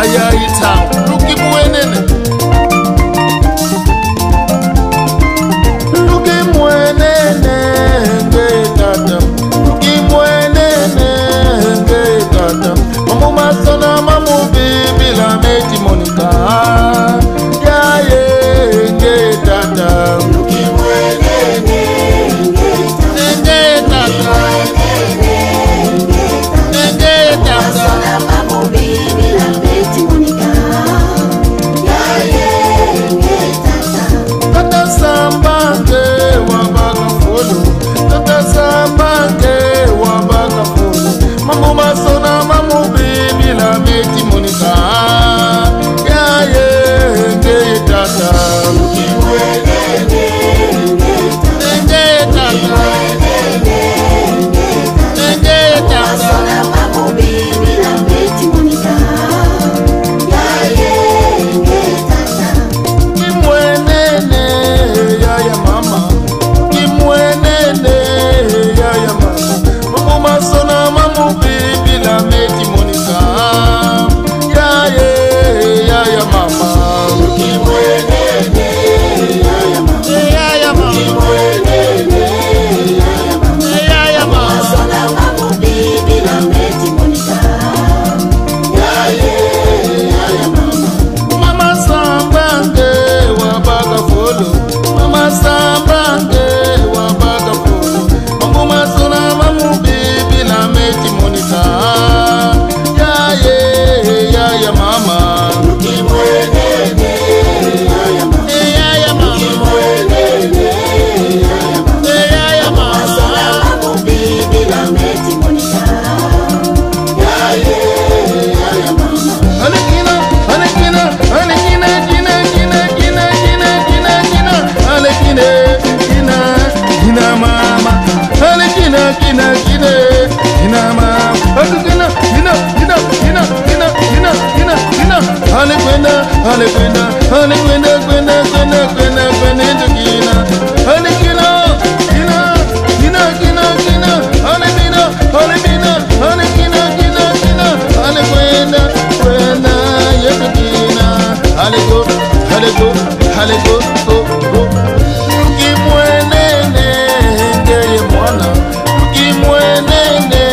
ayaita luki mwenene ngetata luki mwenene ngetata mamu masona mamu bibila meti monika yaye ngetata luki mwenene ngetata ngetata mamu bibila meti monika yaye ngetata tata sambange wabaga folo tata sambange wabaga folo mamu masona mamu bibila meti monika yaye ngetata luki mwenene ngetata ngetata mamu bibila meti monika yaye ngetata kimwenene yaya mama kimwenene yaya mama mamu masona mamu bibila meti monika yaye yaya mama kimwenene yaya mama yaya mama kimwenene yaya mama masona mamu bibila meti monika yaye yaya mama mama sambange wabaga folo mama sambange wabaga folo mamu masona mamu bibila meti monika yaye yaya mama kimwenene yaya mama yaya mama kimwenene yaya mama masona mamu bibila meti monika yaye yaya mama alekina alekina alekina kina kina kina kina kina kina alekina kina kina mama alekina kina kina kina mama alekina kina kina kina kina kina kina kina alekwenda alekwenda alekwenda kwenda kwenda kwenda kwenda kina alekina kina kina kina kina alekina alekina alekina kina kina alekwenda kwenda yekina aleko aleko aleko luki mwenene ngeye mwana luki mwenene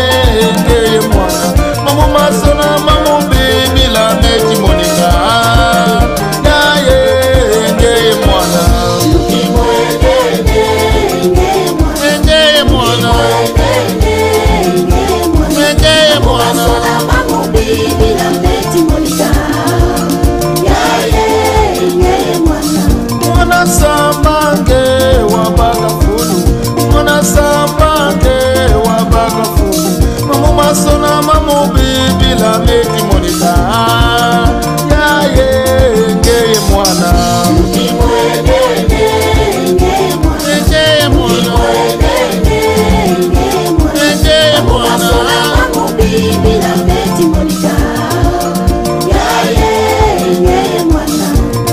ngeye mwana mamu masona mamu bibila meti monika yaye ngeye mwana luki mwenene ngeye mwana ngeye mwana masona mamu bibila meti monika yaye ngeye mwana mwana sambange wabaga fulu mwana sambange wabaga fulu mamu masona mamu bibila meti monika yaye ngeye mwana luki mwenene ngeye mwana ngeye mwana ngeye mwana masona mamu bibila meti monika yaye ngeye mwana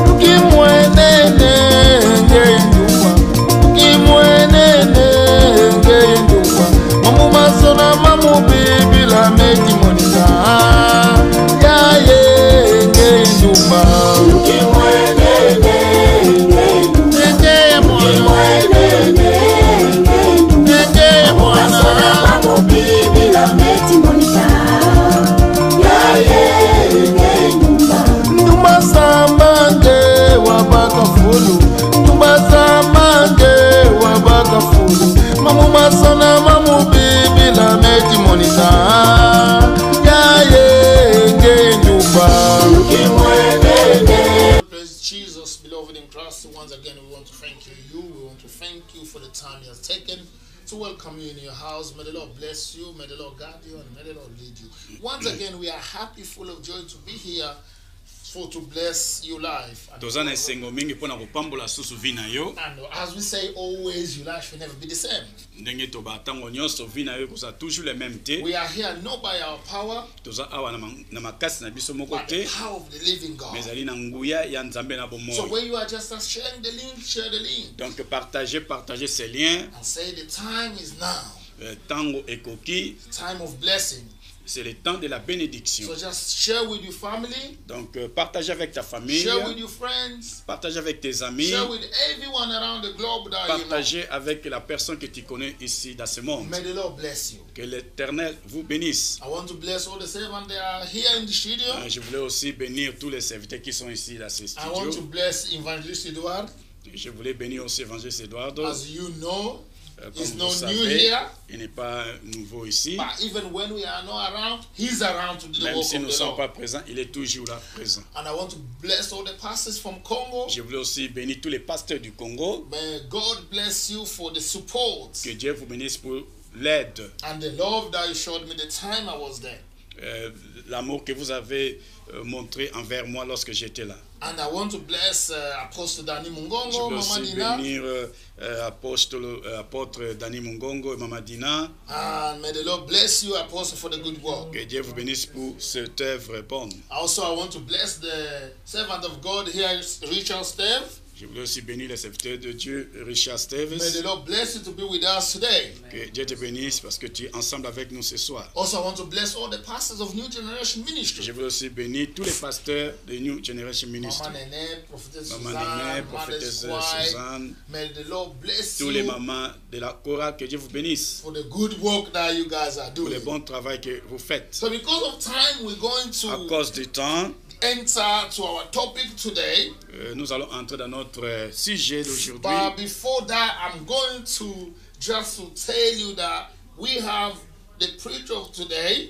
luki mwenene ngeye ndumba luki mwenene ngeye ndumba mamu masona mamu bibila meti monika yaye ngeye ndumba luki mwenene ngeye ndumba ngeye mwana ngeye mwana masona mamu bibila meti monika yaye ngeye ndumba ndumba sambange wabaga fulu ndumba sambange wabaga fulu mamu masona mamu bibila meti monika yaye ngeye ndumba luki mwenene. Praise Jesus, beloved in Christ. Once again, we want to thank you. We want to thank you for the time He has taken to welcome you in your house. May the Lord bless you. May the Lord guide you, and may the Lord lead you. Once again, we are happy, full of joy to be here for to bless your life. And as we say always, your life will never be the same. We are here not by our power, but the power of the living God. So when you are just sharing the link, share the link. Donc partagez ces liens. And say the time is now. Tango ekoki. Time of blessing. c'est le temps de la bénédiction. So just share with your family. Donc, partage avec ta famille, Share with your friends. partage avec tes amis, Share with everyone around the globe that you know. partage avec la personne que tu connais ici dans ce monde. May the Lord bless you. Que l'Éternel vous bénisse. I want to bless all the servants that are here in the studio. Je voulais aussi bénir tous les serviteurs qui sont ici dans ce I want to studio. bless Evangelist Edward. Je voulais bénir aussi Évangéliste Eduardo. As you know, he's Comme not vous new savez, here. il n'est pas nouveau ici. But even when we are not around, he's around to do the Même work si nous of ne the sommes Lord. pas présents, il est toujours là présent. And I want to bless all the pastors from Congo. Je voulais aussi bénir tous les pasteurs du Congo. May God bless you for the support Que Dieu vous bénisse pour l'aide, and the love that you showed me the time I was there. l'amour que vous avez montré envers moi lorsque j'étais là. And I want to bless Apostle Danny Je Mungongo, voulais Mama aussi Dina. bénir apôtre Danny Mungongo et Mama Dina. And may the Lord bless you, Apostle, for the good work. Que Dieu vous bénisse pour cette œuvre bonne. Also, I want to bless the servant of God here, Richard Steve. Je voulais aussi bénir le serviteur de Dieu, Richard Steves. May the Lord bless you to be with us today. Que Dieu te bénisse parce que tu es ensemble avec nous ce soir. Also, I want to bless all the pastors of New Generation Je Ministry. voulais aussi bénir tous les pasteurs de New Generation Ministry. Mama Nene, Prophetess Maman Suzanne, Néné, Mother prophétesse Squire. Suzanne, May the Lord bless tous les you mamans de la chorale, que Dieu vous bénisse for the good work that you guys are pour le doing. bon travail que vous faites. So because of time, we're going À to cause du temps, enter to our topic today. nous allons entrer dans notre sujet d'aujourd'hui. But before that, I'm going to just to tell you that we have the preacher of today.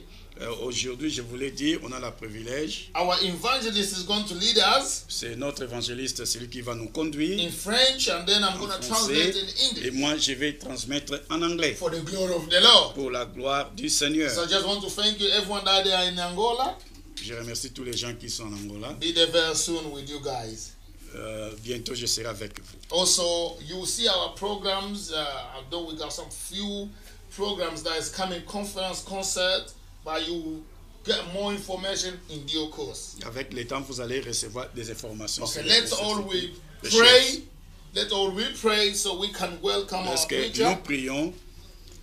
Aujourd'hui, je voulais dire, on a le privilège. Our evangelist is going to lead us C'est notre évangéliste, celui qui va nous conduire in French, and then I'm going to français. translate in Et English moi, je vais transmettre en anglais for the glory of the Lord. pour la gloire du Seigneur. So I just want to thank you, everyone that they are in Angola. Je remercie tous les gens qui sont en Angola. Be there very soon with you guys. Bientôt, je serai avec vous. Also, you will see our programs. Although we got some few programs that is coming, conference, concert, but you will get more information in due course. Avec le temps, vous allez recevoir des informations. Okay, sur let's ces all we choses. pray. Let all we pray so we can welcome our Est-ce que nous preacher prions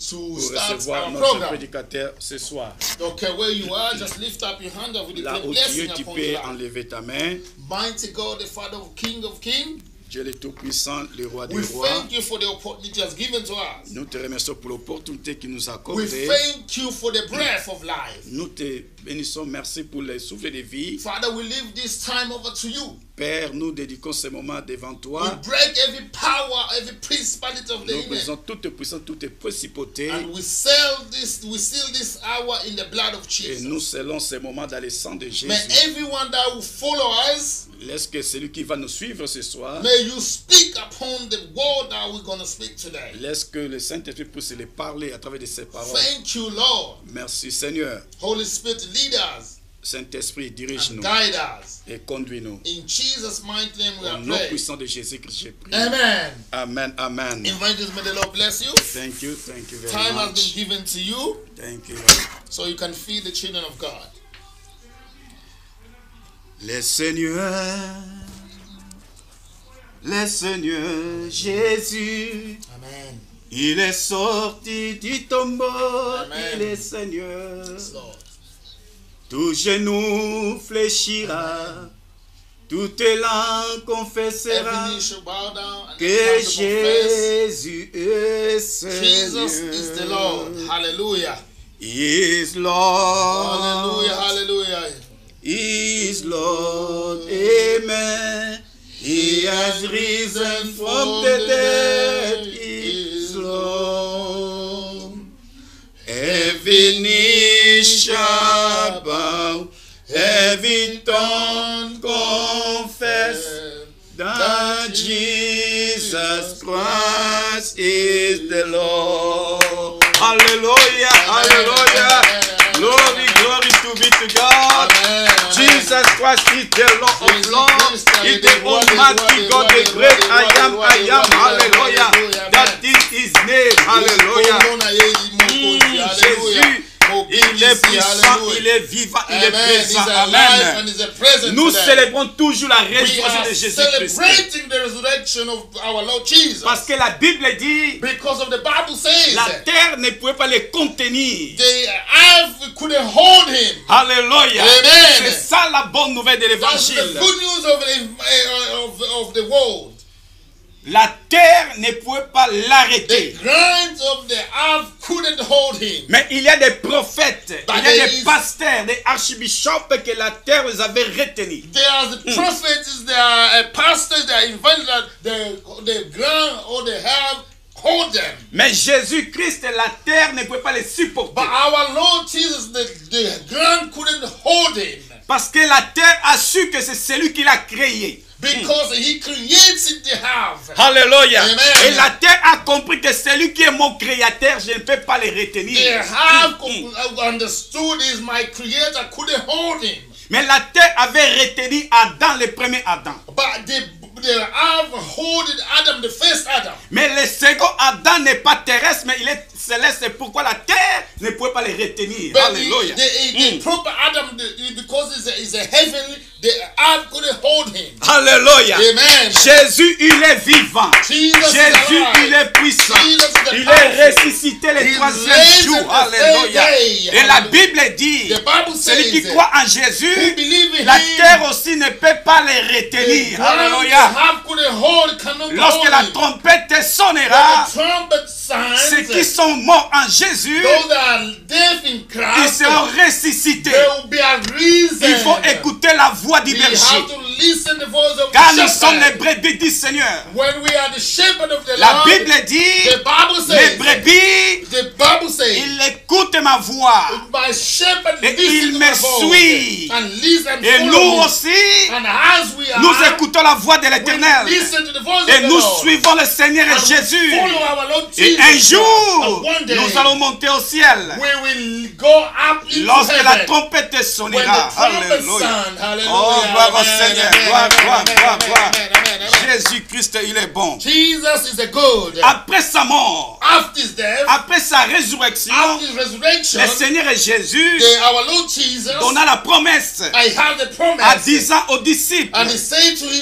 to pour start recevoir our notre program. prédicateur ce soir? Okay, where you are, just lift up your hand and we Là declare où blessing Dieu, tu upon peux your life. enlever ta main. Mighty God, the Father of King of Kings, Dieu le Tout-Puissant, le Roi des we Rois. thank you for the opportunity you have given to us. Nous te remercions pour l'opportunité qu'il nous a We accordée. thank you for the breath of life. Nous te bénissons, merci pour le souffle de vie. Father, we leave this time over to you. Père, nous dédiquons ce moment devant We toi. break every power, every principality of the Nous enemy. brisons toute puissance, toute principauté. And we seal this hour in the blood of Et nous Jesus. scellons ce moment dans le sang de Jésus. May everyone that will follow us, Laisse que celui qui va nous suivre ce soir, may you speak upon the word that we're going to speak today. laisse que le Saint-Esprit puisse les parler à travers de ses paroles. Thank you, Lord. Merci Seigneur. Holy Spirit, lead us Saint-Esprit, and dirige-nous guide us. et conduis-nous. In Jesus' mighty name we Au are nom praying. puissant de Jésus-Christ, j'ai prié. Amen. Amen, amen. Evangelist, may the Lord bless you. Thank you very Time has been much. given to you Thank you. so you can feed the children of God. Le Seigneur Jésus, Amen. il est sorti du tombeau, Amen. il est Seigneur. Yes, Lord. Tout genou fléchira, toute langue confessera Every knee shall bow down and que every tongue shall confess. Jésus est Seigneur. Jesus is the Lord. Hallelujah. He is Lord. Hallelujah. Hallelujah. He is Lord. Amen. He has risen from the dead. He is Lord. Every knee shall bow, every tongue confess that Jesus Christ is the Lord. Hallelujah, hallelujah. Glory, glory to be to God. Amen. Jesus Christ is the Lord of Lords. Is the Almighty God, the great I am. Hallelujah. That is His name. Hallelujah. Jésus Il est puissant, il est vivant, il est présent. Amen. Nous célébrons toujours la résurrection de Jésus-Christ. Parce que la Bible dit la terre ne pouvait pas les contenir. Alléluia. C'est ça la bonne nouvelle de l'évangile. La terre ne pouvait pas l'arrêter. Mais il y a des prophètes, il y a des pasteurs, des archbishops que la terre les avait retenus. There are the prophets, there are pastors, there are even the ground or the have hold them. Mais Jésus-Christ, la terre ne pouvait pas les supporter. But our Lord Jesus, the ground couldn't hold him. Parce que la terre a su que c'est celui qui l'a créé. Because he created the have. Alléluia. Amen. Et la terre a compris que celui qui est mon créateur, je ne peux pas les retenir. The have understood is my creator couldn't hold him. Mais la terre avait retenu Adam, le premier Adam. But the have holded Adam, the first Adam. Mais le second Adam n'est pas terrestre, mais il est céleste. C'est pourquoi la terre ne pouvait pas les retenir. But Alléluia. The proper Adam, because he's a heavenly, the have couldn't hold him. Alléluia. Amen. Jésus, il est vivant. Jesus Jésus, il est puissant. Il est ressuscité le troisième jour. Alléluia. Et la Bible dit, celui qui croit en Jésus, la terre aussi ne peut pas les retenir. Alléluia. Lorsque la trompette sonnera, ceux qui sont morts en Jésus, ils seront ressuscités. Il faut écouter la voix du berger. Car nous sommes les brebis du Seigneur. La Bible dit, les brebis, ils écoutent ma voix et ils me suivent. Et nous aussi, nous écoutons la voix de l'Éternel et nous suivons le Seigneur et Jésus. Et un jour, nous allons monter au ciel lorsque la trompette sonnera. Alléluia. Oh, gloire au Seigneur. Gloire, gloire, gloire, gloire. Jésus-Christ, il est bon. Après sa mort, après sa résurrection, le Seigneur et Jésus donna la promesse à disant aux disciples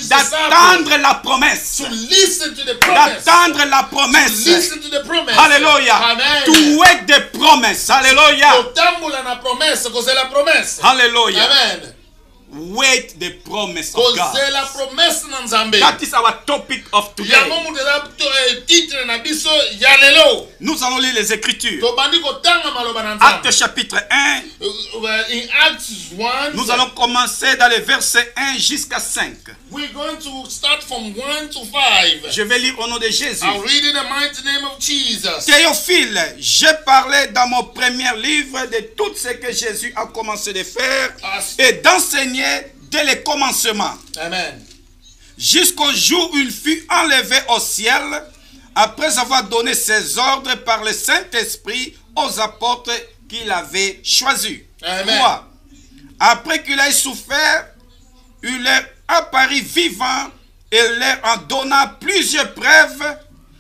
d'attendre la promesse. D'attendre la promesse. Alléluia. To wait the promise. Alléluia. Alléluia. Amen. Wait the promise of God. That That is our topic of today. Nous allons lire les Écritures. Actes chapitre 1. Nous allons commencer dans les versets 1 jusqu'à 5. We're going to start from 1 to 5. Je vais lire au nom de Jésus. I'll read in the mighty name of Jesus. Théophile, j'ai parlé dans mon premier livre de tout ce que Jésus a commencé de faire et d'enseigner dès le commencement. Amen. Jusqu'au jour où il fut enlevé au ciel, après avoir donné ses ordres par le Saint-Esprit aux apôtres qu'il avait choisis. Amen. 3. Après qu'il ait souffert, il leur apparut vivant et leur en donna plusieurs preuves,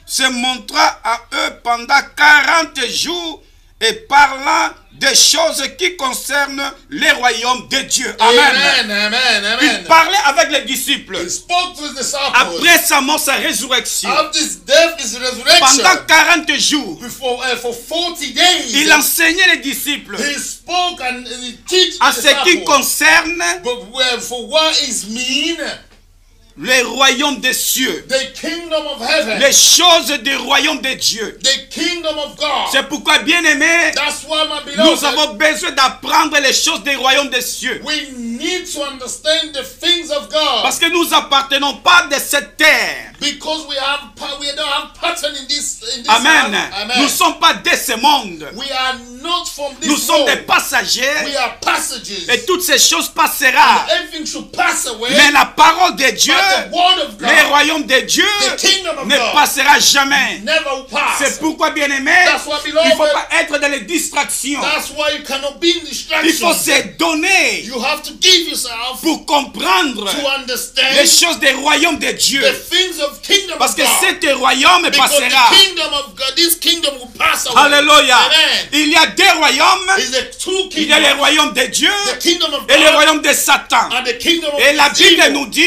se montra à eux pendant 40 jours et parlant des choses qui concernent les royaumes de Dieu. Amen. Amen. Amen. Il parlait avec les disciples. He spoke to his disciples. Après sa mort, sa résurrection. After his death, his resurrection. Pendant 40 jours. For 40 days. Il enseignait les disciples. He spoke and he teach à the ce qui disciples. concerne For what is mean. Les royaumes des cieux. The kingdom of heaven. Les choses du royaume de Dieu. The kingdom of God. C'est pourquoi, bien-aimés, That's why, my beloved, nous avons besoin d'apprendre les choses des royaumes des cieux. we need to understand the things of God. Parce que nous n'appartenons pas de cette terre. Because we don't have pattern in this Amen. Amen. Nous ne sommes pas de ce monde. We are not from this Nous sommes world. des passagers. We are passages. Et toutes ces choses passeront. Everything should pass away. Mais la parole de Dieu, but the word of God, les royaumes de Dieu, the kingdom of ne God, passera jamais. never will pass. C'est pourquoi, bien-aimés, That's why, il beloved, ne faut pas être dans les distractions. That's why you cannot be in Il faut distraction. se donner You have to give yourself pour comprendre to understand les choses des royaumes de Dieu. the things of Parce que cet royaume passera. Alléluia. Il y a deux royaumes. Il y a le royaume de Dieu et le royaume de Satan. Et la Bible nous dit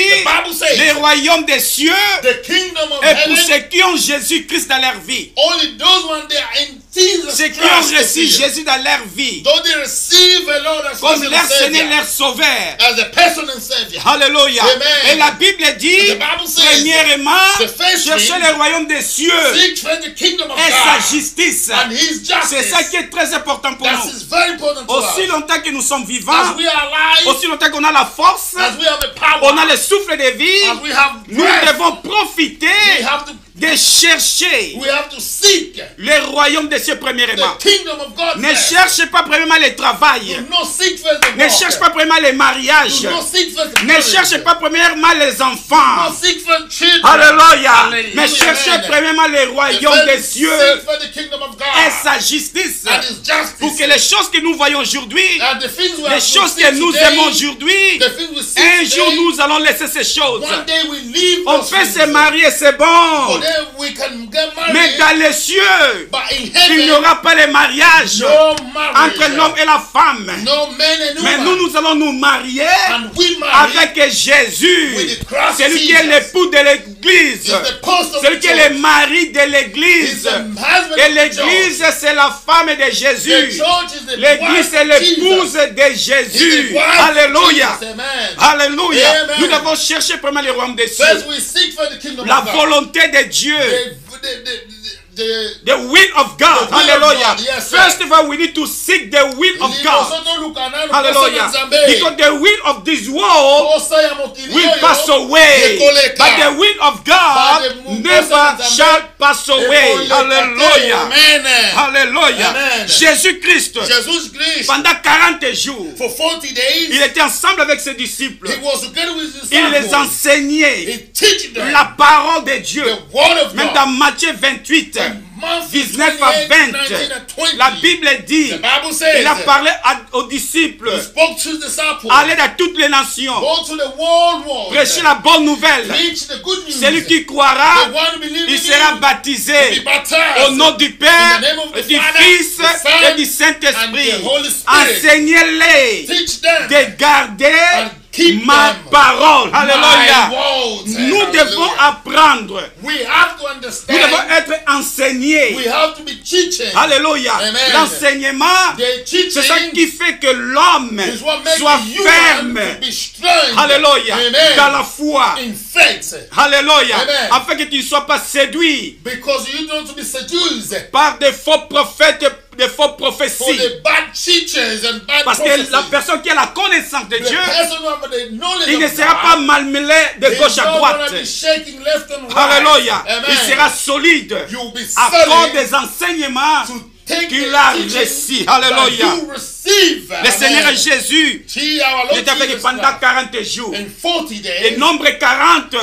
le royaume des cieux est pour ceux qui ont Jésus-Christ dans leur vie. Ceux qui ont reçu Jésus dans leur vie comme leur Seigneur, leur Sauveur. Alléluia. Et la Bible dit premièrement, cherchez le royaume des cieux et sa justice. C'est ça qui est très important pour nous. Aussi longtemps que nous sommes vivants, aussi longtemps qu'on a la force, on a le souffle de vie, nous devons profiter de chercher le royaume des cieux premièrement. Ne cherche pas premièrement le travail. Ne cherche pas premièrement les mariages. Ne cherche pas premièrement les enfants. Alléluia. Mais cherchez premièrement le royaume des cieux et sa justice. Pour que les choses que nous voyons aujourd'hui, les choses que nous aimons aujourd'hui, un jour nous allons laisser ces choses. On peut se marier, c'est bon. Mais dans les cieux, il n'y aura pas de mariage entre l'homme et la femme. Mais nous allons nous marier avec Jésus, celui qui est l'époux de l'église, celui qui est le mari de l'église. Et l'église, c'est la femme de Jésus. L'église, c'est l'épouse de Jésus. Alléluia. Alléluia. Nous devons chercher premièrement le royaume des cieux, la volonté de Dieu. The will of God. Hallelujah. Yes, first of all, we need to seek the will of God. Hallelujah. Because the will of this world will pass away. But the will of God never shall pass away. Hallelujah. Hallelujah. Jésus-Christ, pendant 40 jours, il était ensemble avec ses disciples. Il les enseignait la parole de Dieu. Même dans Matthieu 28. 19 à 20, la Bible dit, il a parlé aux disciples, allez dans toutes les nations, prêchez la bonne nouvelle. Celui qui croira, il sera baptisé au nom du Père, du Fils et du Saint-Esprit. Enseignez-les de garder ma parole. Alléluia. Nous devons apprendre. Nous devons être enseignés. Alléluia. L'enseignement, c'est ça qui fait que l'homme soit ferme. Alléluia. Dans la foi. Alléluia. Afin que tu ne sois pas séduit par des faux prophètes, des faux prophéties. Parce que la personne qui a la connaissance de Dieu, il ne sera pas malmêlé de gauche à droite. Alléluia. Il sera solide à cause des enseignements qu'il a reçus. Alléluia. Le Seigneur Jésus est avec pendant 40 jours. Et nombre 40,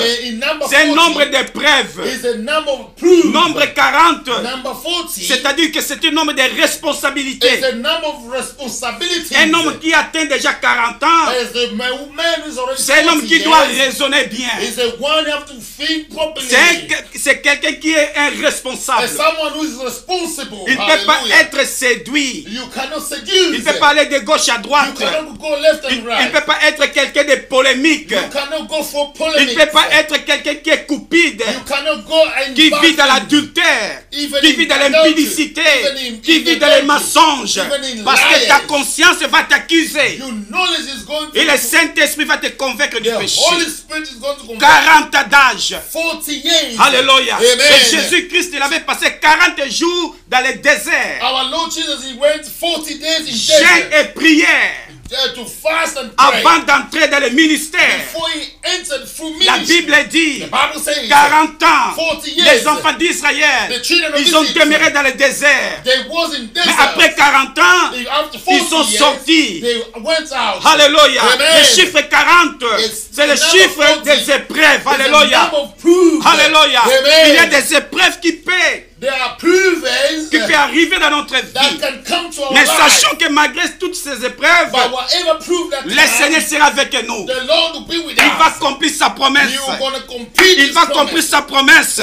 c'est un nombre d'épreuves. Nombre 40, c'est-à-dire que c'est un nombre de responsabilités. Un homme qui atteint déjà 40 ans, c'est un homme qui doit raisonner bien. C'est quelqu'un qui est un responsable. Il ne peut pas être séduit. Il ne peut pas aller de gauche à droite. Il ne peut pas être quelqu'un de polémique. Il ne peut pas être quelqu'un qui est cupide, qui vit dans l'adultère, qui vit dans l'impudicité, qui vit dans les mensonges. Parce que ta conscience va t'accuser. Et le Saint-Esprit va te convaincre du péché. 40 ans d'âge. Alléluia. Et Jésus-Christ, il avait passé 40 jours dans le désert. Jeûne et prière. Avant d'entrer dans le ministère, la Bible dit 40 ans, les enfants d'Israël, ils ont demeuré dans le désert. Mais après 40 ans, ils sont sortis. Alléluia. Le chiffre 40, c'est le chiffre des épreuves. Alléluia. Alléluia. Il y a des épreuves qui peuvent qui peut arriver dans notre vie. Mais sachons que malgré toutes ces épreuves, le Seigneur sera avec nous. Il va accomplir sa promesse. Il va accomplir sa promesse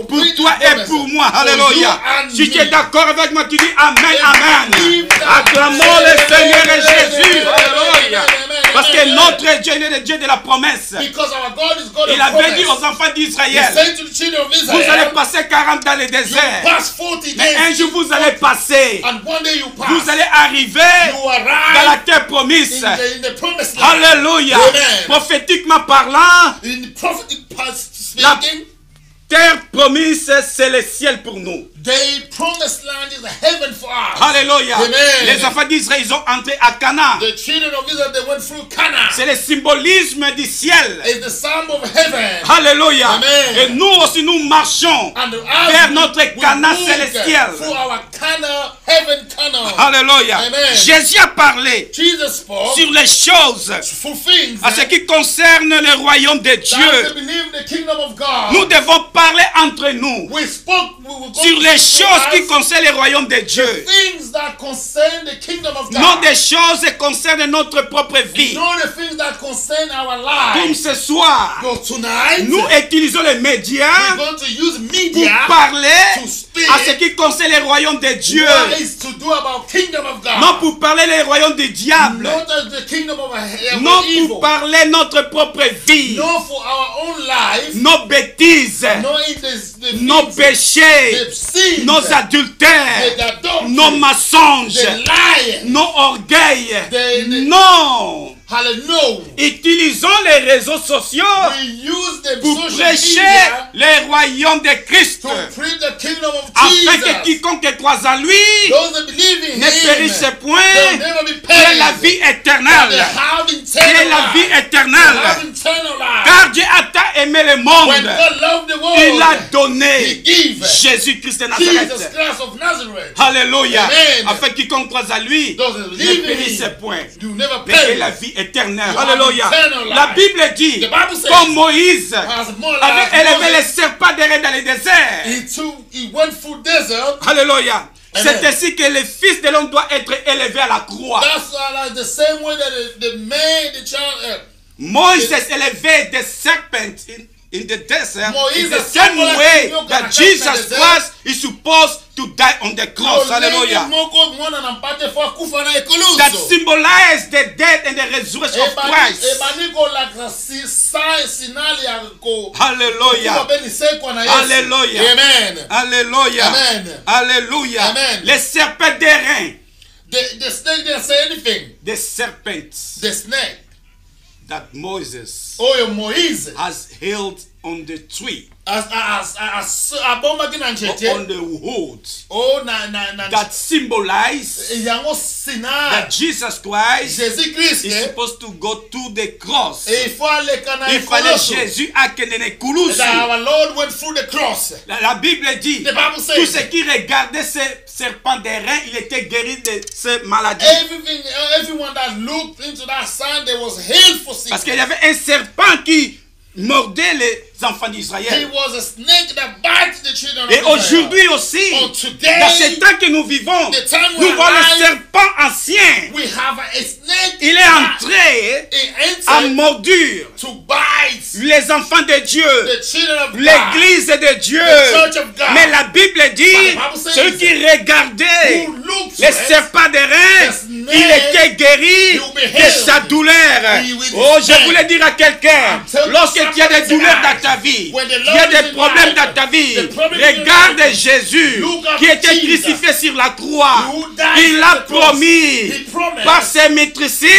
pour toi et pour moi. Alléluia. Si tu es d'accord avec moi, tu dis Amen, Amen. Acclamons le Seigneur et Jésus. Alléluia. Parce que notre Dieu est le Dieu de la promesse. Il avait dit aux enfants d'Israël, vous allez passer 40 dans le désert. Mais un jour vous allez passer. Vous allez arriver dans la terre promise. Alléluia. Prophétiquement parlant, la terre promise, c'est le ciel pour nous. Alléluia. Les enfants d'Israël, ils ont entré à Canaan. C'est le symbolisme du ciel. Alléluia. Et nous aussi, nous marchons vers notre Canaan célestiel. Alléluia. Jésus a parlé sur les choses à ce qui concerne le royaume de Dieu. Nous devons parler entre nous sur les choses qui concernent le royaume de Dieu. Non des choses qui concernent notre propre vie. Comme ce soir, nous utilisons les médias pour parler à ce qui concerne le royaume de Dieu. Non pour parler le royaume du diable. Non pour parler notre propre vie. Nos bêtises. Nos péchés. Nos adultères. Nos mensonges. Nos orgueils. Non. Utilisons les réseaux sociaux pour prêcher le royaume de Christ, afin que quiconque croit en lui ne périsse point, que la vie éternelle. Que la vie éternelle. Car Dieu a tant aimé le monde, il a donné Jésus-Christ de Nazareth. Alléluia. Afin que quiconque croit en lui ne périsse point, mais que la vie éternelle. Alléluia. La Bible dit, comme Moïse avait élevé les serpents derrière dans le désert. Alléluia. C'est ainsi que le Fils de l'homme doit être élevé à la croix. Moïse est élevé des serpents in the desert. In the same way that Jesus Christ is supposed to die on the cross. Hallelujah. That symbolizes the death and the resurrection of Christ. Hallelujah. Hallelujah. Amen. Hallelujah. Amen. Hallelujah. Amen. Les serpents d'airain. The snake didn't say anything. The serpents. The snake that Moses has held on the tree. On the wood that symbolize that Jesus Christ is supposed to go to the cross. Il fallait Jésus à our Lord went through the cross. La Bible dit tout ce qui regardait ces serpents d'airain, il était guéri de ces maladies. Everyone that looked into that sign, they was healed for sickness. Parce qu'il y avait un serpent qui mordait les enfants d'Israël. Et aujourd'hui aussi, dans ce temps que nous vivons, nous voyons le serpent ancien. Il est entré à mordure les enfants de Dieu, l'église de Dieu. Mais la Bible dit, celui qui regardait les serpents d'airain, il était guéri de sa douleur. Oh, je voulais dire à quelqu'un, lorsqu'il y a des douleurs dans ta vie, il y a des problèmes dans ta vie, regarde Jésus qui était crucifié sur la croix. Il a promis par ses maîtrisures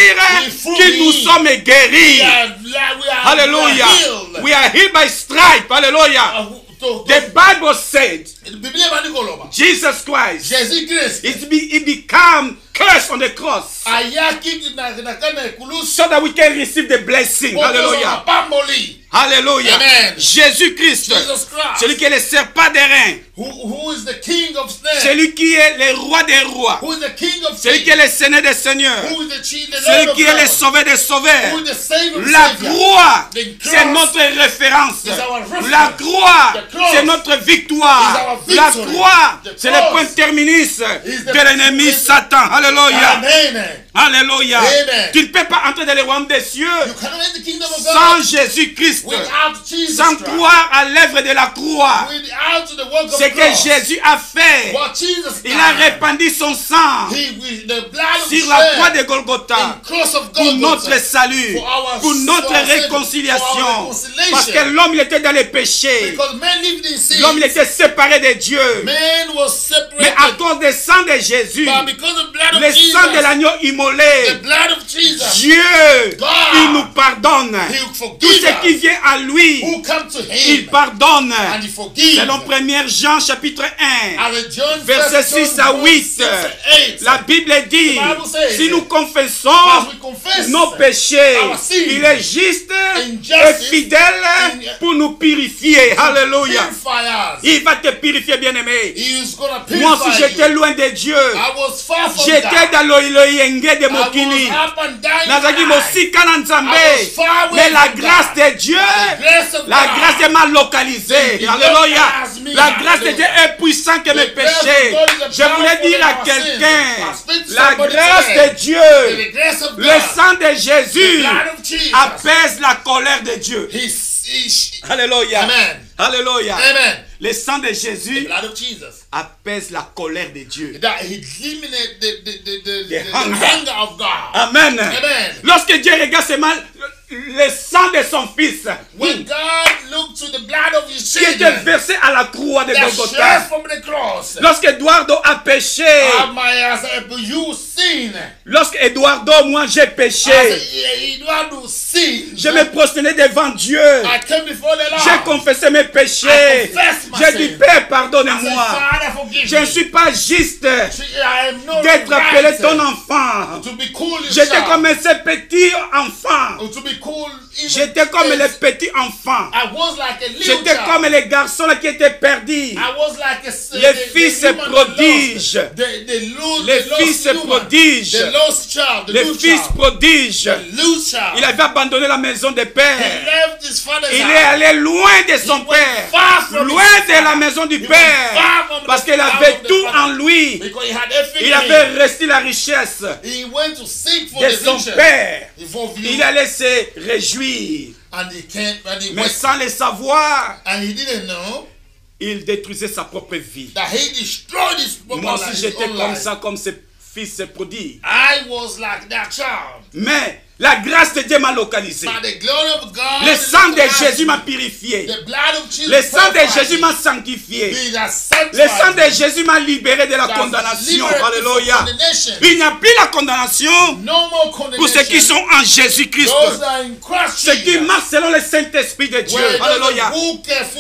que nous sommes guéris. Alléluia. We are healed by stripes. Hallelujah. The Bible said Jesus Christ, he became curse on the cross so that we can receive the blessing. Hallelujah. Alléluia. Jésus-Christ, celui qui est le serpent des reins, celui qui est le roi des rois, celui qui est le Seigneur des seigneurs, celui qui est le sauveur des sauveurs. La croix, c'est notre référence. La croix, c'est notre victoire. La croix, c'est le point terminus de l'ennemi Satan. Alléluia. Alléluia. Tu ne peux pas entrer dans le royaume des cieux sans Jésus-Christ, sans croire à l'œuvre de la croix. Ce que Jésus a fait, il a répandu son sang sur la croix de Golgotha pour notre salut, pour notre réconciliation. Parce que l'homme il était dans les péchés, l'homme il était séparé de Dieu. Mais à cause du sang de Jésus, le sang de l'agneau immolé, Dieu, il nous pardonne. Tout ce qui vient à lui, il pardonne. Selon 1 Jean chapitre 1, verset 6 à 8, la Bible dit, si nous confessons nos péchés, il est juste et fidèle pour nous purifier. Alléluia. Il va te purifier, bien-aimé. Moi aussi j'étais loin de Dieu. J'étais dans l'oyenge de Mokili. Mais la grâce de Dieu, la grâce de m'a localisé. Alléluia. La grâce de Dieu est puissante que mes péchés. Je voulais dire à quelqu'un, la grâce de Dieu, le sang de Jésus apaise la colère de Dieu. Alléluia. Alléluia. Le sang de Jésus apaise la colère de Dieu. Amen. Lorsque Dieu regarde ce mal, le sang de son fils qui était versé à la croix de Golgotha. Lorsque Eduardo a péché, lorsque Eduardo, moi j'ai péché, je me prosternais devant Dieu, j'ai confessé mes péchés, j'ai dit Père pardonne-moi, je ne suis pas juste d'être appelé ton enfant, j'étais comme ce petit enfant. J'étais comme les petits enfants. J'étais comme les garçons qui étaient perdus. Les fils prodiges. Les fils prodiges. Les fils prodiges. Il avait abandonné la maison de père. Il est allé loin de son père. Loin de la maison du père. Parce qu'il avait tout en lui. Il avait reçu la richesse de son père. Il allait se réjouir. Mais sans le savoir, il détruisait sa propre vie. Moi aussi j'étais comme ça, comme ce fils prodigue. Mais la grâce de Dieu m'a localisé. Le sang de Jésus m'a purifié. Le sang de Jésus m'a sanctifié. Le sang de Jésus m'a libéré de la condamnation. Alléluia. Il n'y a plus la condamnation pour ceux qui sont en Jésus-Christ. Ceux qui marchent selon le Saint-Esprit de Dieu. Alléluia.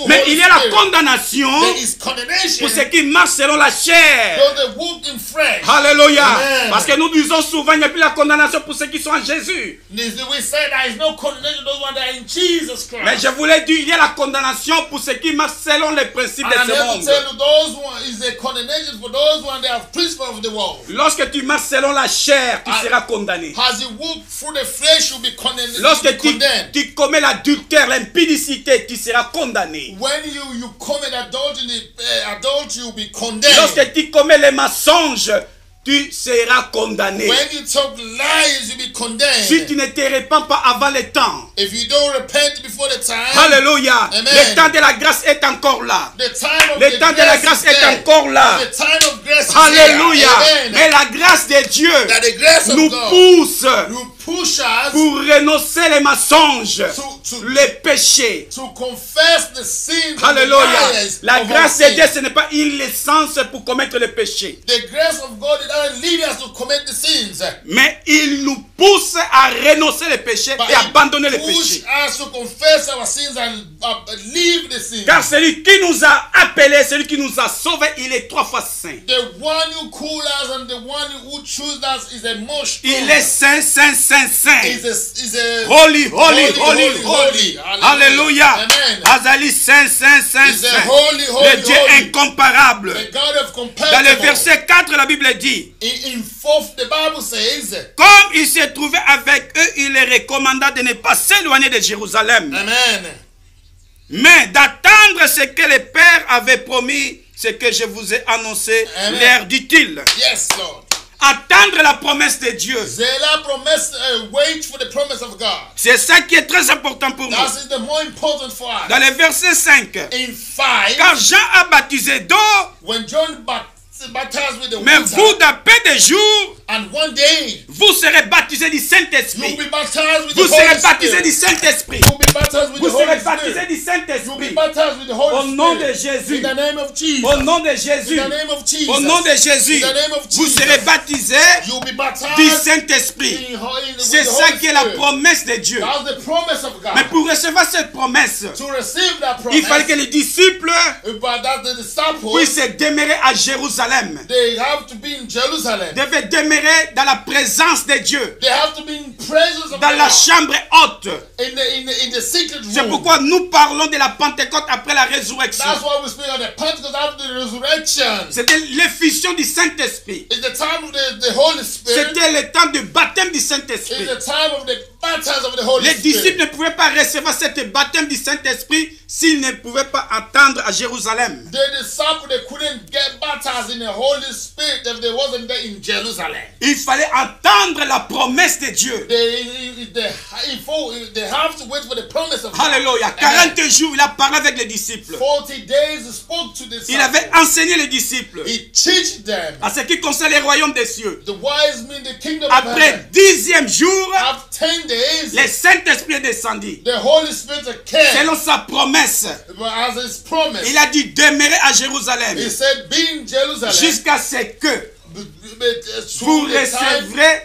Mais il y a la condamnation pour ceux qui marchent selon la chair. Alléluia. Parce que nous disons souvent il n'y a plus la condamnation pour ceux qui sont en Jésus. Mais je voulais dire, il y a la condamnation pour ceux qui marchent selon les principes de ce monde. Lorsque tu marches selon la chair, tu seras condamné. Lorsque tu commets l'adultère, l'impudicité, tu seras condamné. Lorsque tu commets les mensonges, tu seras condamné. Si tu ne te répands pas avant le temps. Alléluia. Le temps de la grâce est encore là. Le temps de la grâce est encore là. Alléluia. Mais la grâce de Dieu nous pousse push us pour renoncer les mensonges, les péchés. to confess the sins. Alléluia. La of grâce our de Dieu, sin. ce n'est pas une licence pour commettre le péché. The grace of God doesn't lead us to commit the sins, Mais il nous pousse à renoncer les péchés but et abandonner les it push péchés. us to confess our sins and leave the sins. Car celui qui nous a appelés, celui qui nous a sauvés, il est 3 fois saint. The one who called us and the one who chose us is a most Il est saint, saint, saint, saint. is a Holy, holy, holy, holy. Alléluia. Amen. Azali, saint, saint, saint, Is a saint. holy, holy, Le Dieu holy. incomparable. The God of Dans le comparable. verset 4, la Bible dit, In 4, the Bible says, comme il s'est trouvé avec eux, il les recommanda de ne pas s'éloigner de Jérusalem, Amen. mais d'attendre ce que le Père avait promis, ce que je vous ai annoncé, Amen. leur dit-il. Yes, Lord. Attendre la promesse de Dieu. Zela promise, wait for the promise of God. C'est ça qui est très important pour nous. That is the more important for us. Dans le verset 5, In 5, car Jean a baptisé d'eau, when John baptized with the mais water, vous, d'un peu de jours, and one day vous serez baptisés du you'll Saint-Esprit. be baptized with Vous the Holy serez baptisés du Spirit. Saint-Esprit. You'll be baptized with Vous the Holy serez baptisés Spirit. du You'll be Saint-Esprit. baptized with the Holy Au nom de Spirit. Jésus. In the name of Jesus. Au nom de In Jésus. the name of Jesus. Au nom de Jésus. In the name of Vous Jesus. serez baptisés You'll be du baptized Saint-Esprit. with C'est the ça Holy qui est la Spirit. promesse de Dieu. That's the promise of Mais God. pour recevoir cette promesse, To receive that il fallait promise, que les disciples but that the disciples, puissent demeurer à Jérusalem. they have to be in Jerusalem. Devaient demeurer dans la présence de Dieu. They have to be in presence of Dans la God. chambre haute. In the secret C'est room. pourquoi nous parlons de la Pentecôte après la résurrection. That's why we speak of the Pentecost after the resurrection. C'était l'effusion du Saint-Esprit. It's the time of the Holy Spirit. C'était le temps de baptême du It's Saint-Esprit. the time of the baptism of the Holy Les disciples Spirit. ne pouvaient pas recevoir cette baptême du Saint-Esprit s'ils ne pouvaient pas attendre à Jérusalem. The disciples, they couldn't get baptized in the Holy Spirit if they wasn't there in Jerusalem. Il fallait attendre la promesse de Dieu. They have to wait for the promise of God. Alléluia. 40 jours, il a parlé avec les disciples. 40 days he spoke to the Il avait disciples. enseigné les disciples He teach them. à ce qui concerne les royaumes des cieux. The wise men, the kingdom of Après heaven. 10e jour, After 10 days, le Saint-Esprit est descendu. the Holy Spirit came. Selon sa promesse, As his promise, il a dit demeurer à Jérusalem he said, be in Jerusalem jusqu'à ce que vous through the time recevrez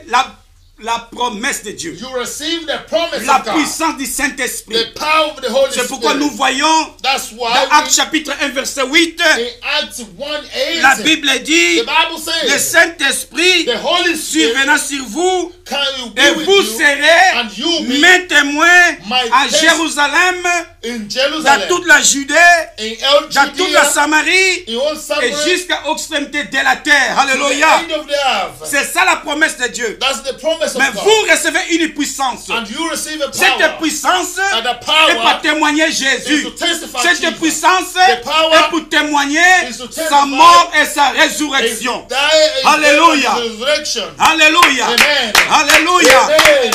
la promesse de Dieu. you receive the promise La of God, puissance du Saint-Esprit. the power of the Holy C'est pourquoi Spirit. nous voyons That's dans why Actes chapitre 1 verset 8, in Acts 1:8, la Bible dit, the Bible le says, Saint-Esprit the Holy Spirit survenant sur vous can be et with vous you, serez and you be mes témoins my à test- Jérusalem, in dans Jerusalem, toute la Judée, in El dans toute la Judea, Samarie in all et Samaria, jusqu'à l'extrémité de la terre. to the Alléluia. end of the earth. C'est ça la promesse de Dieu. That's the promise Mais of God. vous recevez une puissance. And you receive a Cette power. puissance And the est pour power témoigner is Jésus. to testify Cette Jesus. puissance The power est pour témoigner is to testify sa mort et sa Is résurrection. die in Hallelujah. the resurrection. Alléluia. Amen. Alléluia. Amen.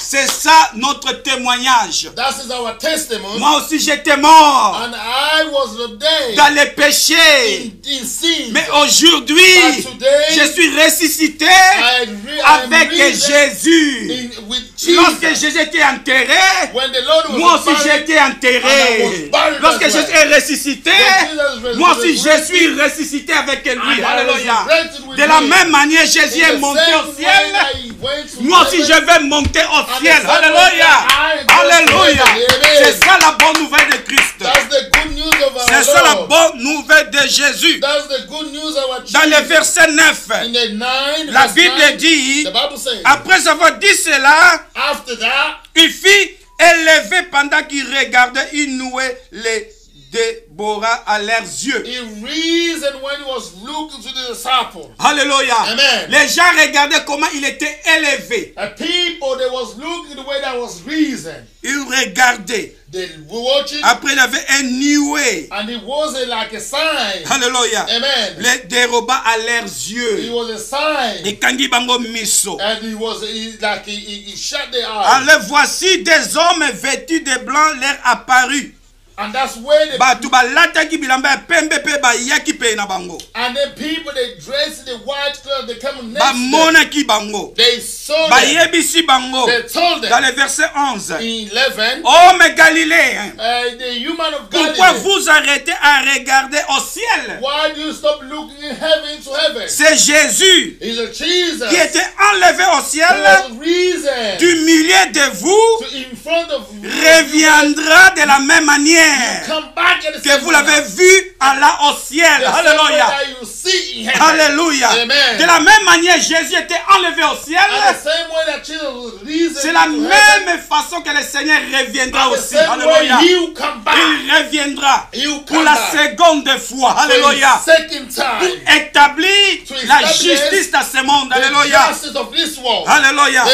C'est ça notre témoignage. That is our testimony. Moi aussi j'étais mort And I was dead dans les péchés. in sin. Mais aujourd'hui, But today, je suis ressuscité I'm avec risen Jésus. with Jesus. Lorsque Jésus était enterré, When the Lord was moi aussi j'ai buried, été enterré. and I was buried Lorsque as well. Jésus est ressuscité, When Jesus was moi aussi je resurrected, suis ressuscité avec lui. and I Alléluia. resurrected with De la him. même manière, Jésus In est the monté same au way ciel. that he went to Moi aussi je heaven, vais monter au and ciel. the same way Alléluia. that I go to Alléluia. heaven. Amen. C'est ça la bonne nouvelle de Christ. That's the good news of our C'est ça la Lord. bonne nouvelle de Jésus. That's the good news of our Dans le Jesus. verset 9, In the 9, la verse Bible 9, dit, the Bible says, après avoir dit cela, after that, il fit élever pendant qu'il regardait, il nouait les Déborah à leurs yeux. he reasoned when he was looking to the disciples. Alléluia. Amen. Les gens regardaient comment il était élevé. A people, they was looking the way that was reasoned. Ils regardaient. They were watching, Après, il avait un nuée. and it wasn't like a sign. Alléluia. Amen. Les Déborah à leurs It yeux. was a sign. Et kangi bango miso. And he shut their eyes. Alors voici des hommes vêtus de blanc leur apparus. And that's where the batu balataki bilamba ya pembe pe bayaki pe na bango. And then people they dress in the white clothes, they come next Bamonaki bango. They saw them. Bayebisi bango. They told them. Dans le verset 11. 11. Oh mais Galiléens, The human of Galilee. pourquoi vous arrêtez à regarder au ciel? Why do you stop looking in heaven to heaven? C'est Jésus It's a Jesus qui était enlevé au ciel du milieu de vous, reviendra de la même manière que vous l'avez vu Allah au ciel. Alléluia. Alléluia. De la même manière, Jésus était enlevé au ciel. C'est la même façon que le Seigneur reviendra aussi. Alléluia. Il reviendra pour la seconde fois. Alléluia. Pour établir la justice dans ce monde. Alléluia. Alléluia.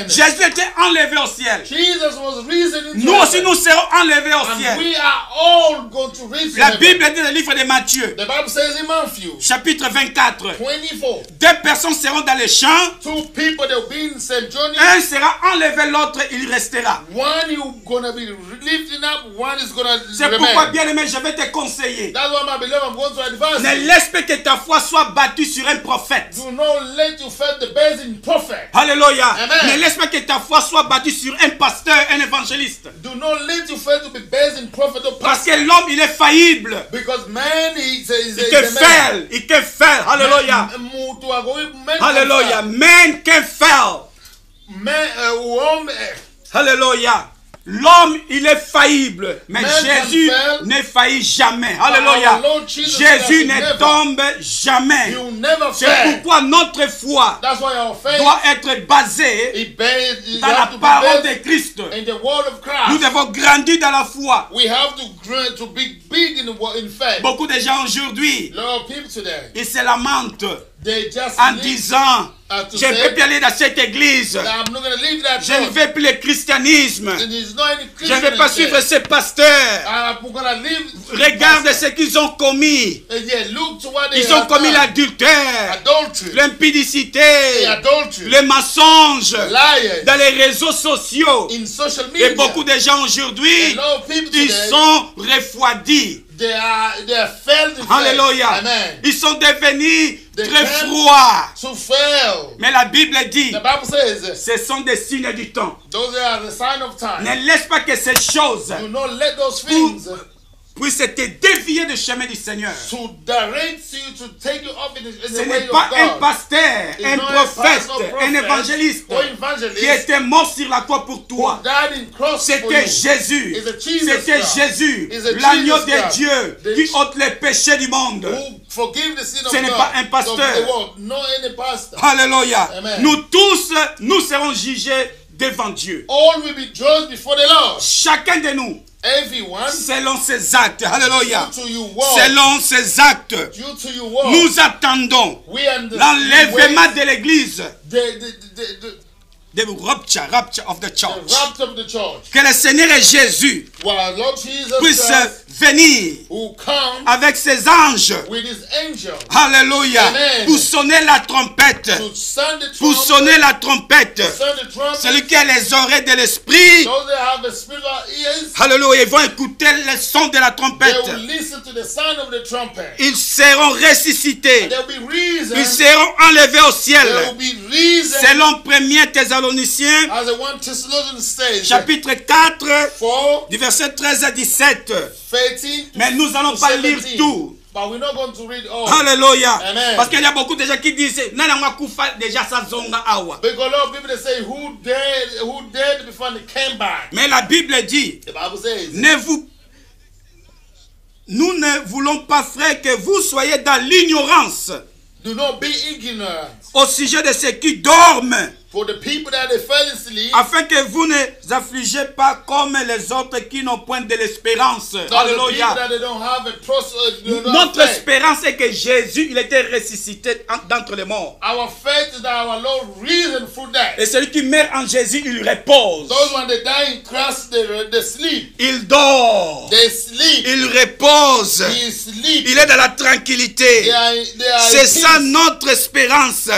Jésus était enlevé au ciel. Nous aussi nous serons enlevés au ciel. La Bible dit dans le livre de Matthieu, chapitre 24, deux personnes seront dans les champs. Un sera enlevé, l'autre il restera. C'est pourquoi, bien aimé, je vais te conseiller. Ne laisse pas que ta foi soit battue sur un prophète. Alléluia. Ne laisse pas que ta foi soit battue sur un pasteur, un évangéliste. Parce que l'homme il est faillible. Il can fail. Alléluia. Alléluia. Man can fail. Alléluia. L'homme, il est faillible, mais Jésus ne faillit jamais. Alléluia. Jésus ne tombe jamais. C'est pourquoi notre foi doit être basée dans la parole de Christ. Nous devons grandir dans la foi. Beaucoup de gens aujourd'hui, ils se lamentent en disant: je ne vais plus aller dans cette église. Je ne vais plus le christianisme. Je ne vais pas suivre ces pasteurs. Regarde ce qu'ils ont commis. Ils ont commis l'adultère, l'impudicité, le mensonge dans les réseaux sociaux. Et beaucoup de gens aujourd'hui, ils sont refroidis. Alléluia. Ils sont devenus très froids. Mais la Bible dit, ce sont des signes du temps. Ne laisse pas que ces choses puissent te dévier du chemin du Seigneur. Ce n'est pas un pasteur, un prophète, un évangéliste qui était mort sur la croix pour toi. C'était Jésus. C'était Jésus, l'agneau de Dieu qui ôte les péchés du monde. Ce n'est pas un pasteur. Alléluia. Nous tous, nous serons jugés devant Dieu. Chacun de nous, selon ses actes. Alléluia. Selon ses actes. Nous attendons l'enlèvement de l'église. The rapture of the church. Que le Seigneur et Jésus puisse venir avec ses anges. Alléluia. Pour sonner la trompette. Pour sonner la trompette. Celui qui a les oreilles de l'esprit. Alléluia. Ils vont écouter le son de la trompette. Ils seront ressuscités. Ils seront enlevés au ciel. Selon 1 Thessaloniciens chapitre 4 du verset 13 à 17. Mais nous n'allons pas lire tout. Alléluia. Parce qu'il y a beaucoup de gens qui disent déjà ça zonga awa. Mais la Bible dit, nous ne voulons pas, frère, que vous soyez dans l'ignorance au sujet de ceux qui dorment, afin que vous ne vous affligez pas comme les autres qui n'ont point de l'espérance. Alléluia. Notre espérance est que Jésus, il était ressuscité d'entre les morts. Et celui qui meurt en Jésus, il repose. Il dort. Il repose. Il est dans la tranquillité. C'est ça notre espérance.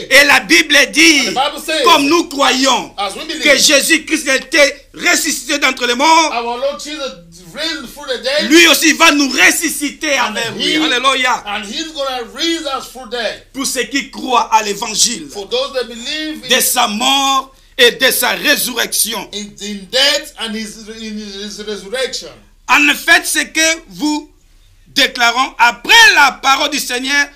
Et la Bible dit, dit, comme nous croyons que Jésus-Christ était ressuscité d'entre les morts, lui aussi va nous ressusciter avec lui. Alléluia. Pour ceux qui croient à l'évangile de sa mort et de sa résurrection. En effet, ce que vous déclarons après la parole du Seigneur,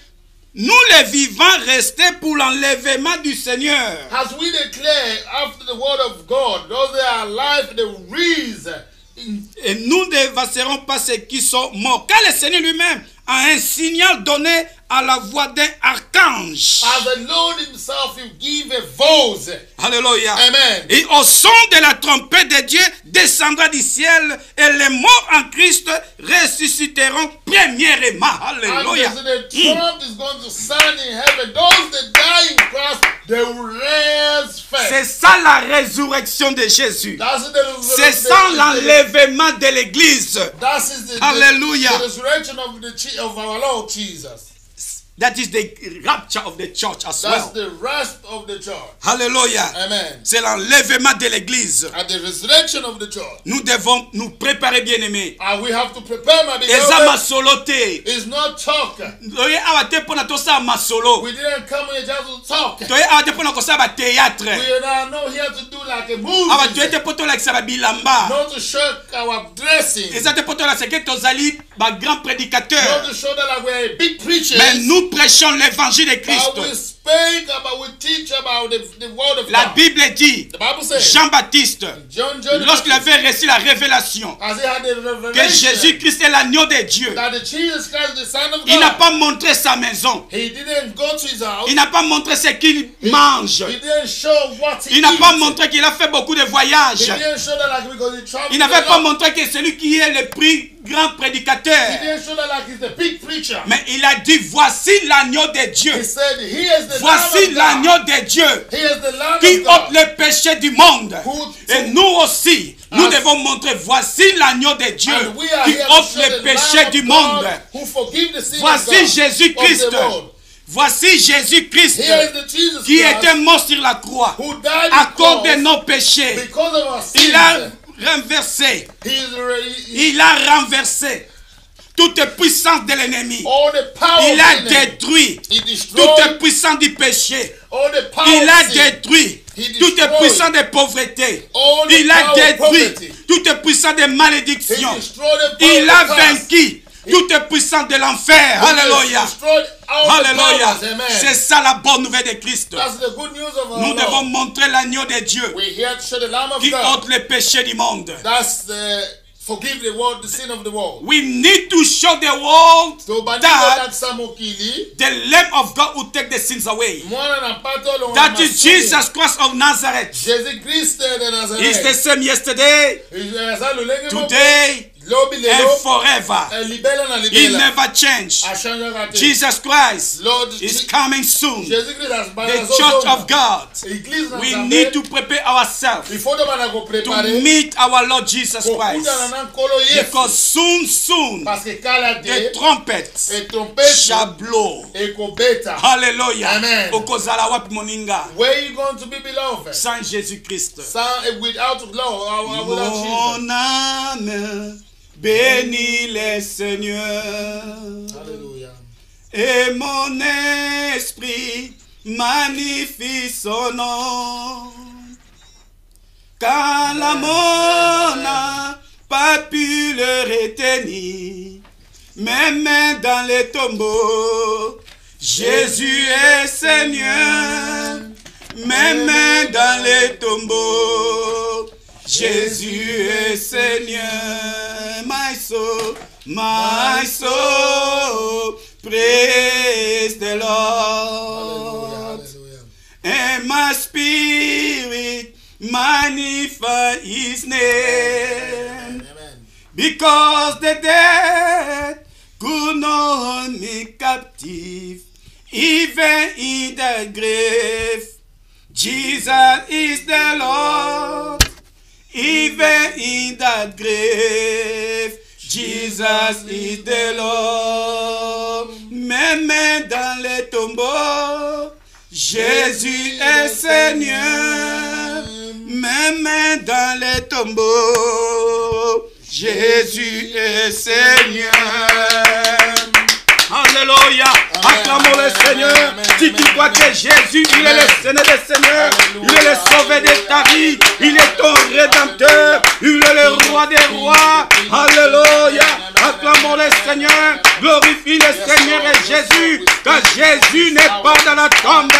nous les vivants restés pour l'enlèvement du Seigneur. As we declare after the word of God, those that are alive, they rise. Et nous ne dévasserons pas ceux qui sont morts. Car le Seigneur lui-même a un signal donné à la voix d'un archange. As the Lord himself will give a voice. Alléluia. Amen. Et au son de la trompette de Dieu descendra du ciel et les morts en Christ ressusciteront premièrement. Alléluia. And the trump is going to sound in heaven. Those that die in Christ, they will rise first. C'est ça la résurrection de Jésus. C'est ça l'enlèvement de l'église. Alléluia. The resurrection of our Lord Jesus. That is the rapture of the church as well. That's the rest of the church. Hallelujah. Amen. C'est l'enlèvement de l'église. At the resurrection of the church. Nous devons nous préparer, bien-aimés. And we have to prepare, my beloved. It's not talk. We didn't come here just to talk. We are not here to do like a movie. Not to show our dressing. Not to show that like we're a big preacher. Mais nous prêchons l'évangile de Christ. La Bible dit, Jean-Baptiste, lorsqu'il avait reçu la révélation que Jésus-Christ est l'agneau de Dieu, il n'a pas montré sa maison. Il n'a pas montré ce qu'il mange. Il n'a pas montré qu'il a fait beaucoup de voyages. Il n'avait pas montré que c'est lui qui est le plus grand prédicateur. Mais il a dit, voici l'agneau de Dieu. Voici l'agneau de Dieu qui ôte le péché du monde. Et nous aussi, nous devons montrer, voici l'agneau de Dieu qui ôte le péché du monde. Voici Jésus-Christ. Voici Jésus-Christ qui était mort sur la croix à cause de nos péchés. Il a renversé. Il a renversé toute puissance de l'ennemi. Il a détruit toute puissance du péché. Il a détruit toute puissance de pauvreté. Il a détruit toute puissance de malédiction. Il a vaincu toute puissance de l'enfer. Alléluia. Alléluia. C'est ça la bonne nouvelle de Christ. Nous devons montrer l'agneau de Dieu qui ôte le péché du monde. Forgive the world, the sin of the world. We need to show the world that the Lamb of God will take the sins away. That is Jesus Christ of Nazareth. He's the same yesterday, today, and forever. He never changed. Jesus Christ is coming soon. The church of God. We need to prepare ourselves to meet our Lord Jesus Christ. Because soon, the trumpets shall blow. Hallelujah. Amen. Where are you going to be, beloved? Sans Jésus-Christ. Without Lord, without Jesus. Bénis le Seigneur. Alléluia. Et mon esprit magnifie son nom. Car la mort n'a pas pu le retenir. Même dans les tombeaux, Jésus est Seigneur. Même dans les tombeaux, Jésus est Seigneur. My soul, praise the Lord. Hallelujah. And my spirit magnify His name. Amen. Because the dead could not hold me captive, even in the grave. Jesus is the Lord. Even in that grave, Jesus is the Lord. Même dans les tombeaux, Jésus est Seigneur, même dans les tombeaux. Jésus est Seigneur. Alléluia. Acclamons le Seigneur. Si tu crois que Jésus, il est le Seigneur des Seigneurs, il est le sauveur de ta vie, il est ton rédempteur, il est le roi des rois. Alléluia. Acclamons le Seigneur. Glorifie le Seigneur et Jésus. Car Jésus n'est pas dans la tombe,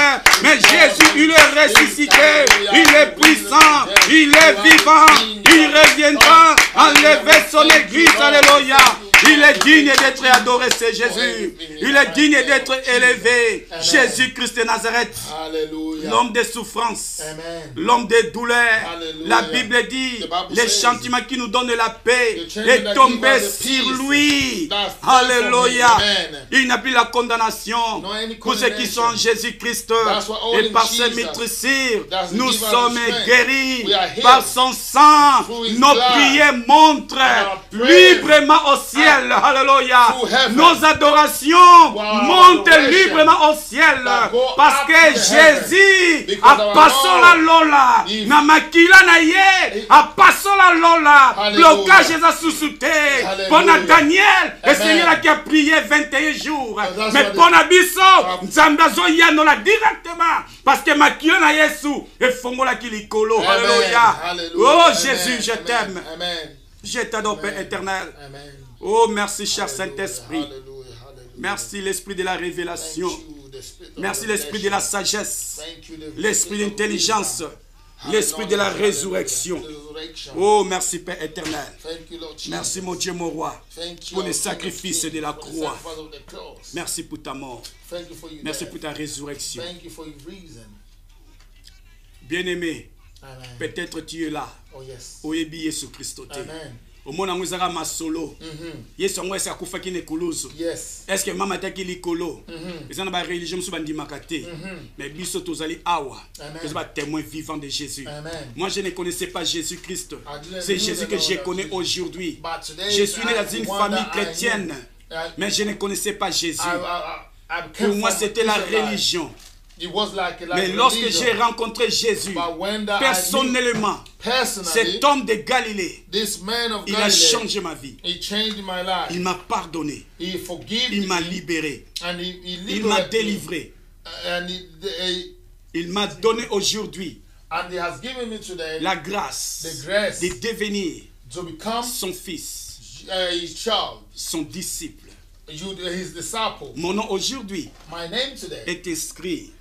mais Jésus, il est ressuscité. Il est puissant. Il est vivant. Il reviendra enlever son église. Alléluia. Il est digne d'être adoré, c'est Jésus. Il est digne d'être élevé. Jésus-Christ de Nazareth. L'homme des souffrances. L'homme des douleurs. La Bible dit, les sentiments qui nous donnent la paix est tombé sur lui. Alléluia. Il n'y a plus la condamnation pour ceux qui sont en Jésus-Christ. Et par ses maîtrisures, nous sommes guéris. Par son sang, nos prières montrent librement au ciel. Alléluia. Nos adorations montent librement au ciel. Parce que Jésus a passé la lola. Na makila na ye a passé la lola. Blocage a suscité. Pour Daniel, le Seigneur qui a prié 21 jours. Mais pour Nabiso, Nzambazo yanola directement. Parce que makila na Yesu et fongola kilikolo. Alléluia. Oh Jésus, je t'aime. Je t'adore, Père éternel. Oh, merci, cher Saint-Esprit. Merci, l'esprit de la révélation. Merci, l'esprit de la sagesse. L'esprit d'intelligence. L'esprit de la résurrection. Oh, merci, Père éternel. Merci, mon Dieu, mon roi, pour le sacrifice de la croix. Merci pour ta mort. Merci pour ta résurrection. Bien-aimé, peut-être tu es là. Oyebi Yesu Christo. Au monde où nous avons solo, Yesu ngwe sa kufa kine kuluzo. Est-ce que mama taki likolo? Ils ont ba religion sous bandi makate. Mais biso tozali awa. Nous sommes témoins vivants de Jésus. Moi je ne connaissais pas Jésus-Christ. C'est Jésus que je connais aujourd'hui. Je suis né dans une famille chrétienne, mais je ne connaissais pas Jésus. Pour moi c'était la religion. Mais lorsque j'ai rencontré Jésus personnellement, cet homme de Galilée, il a changé ma vie. Il m'a pardonné. Il m'a libéré. Il m'a délivré. Il m'a donné aujourd'hui la grâce de devenir son fils, son disciple. Mon nom aujourd'hui est inscrit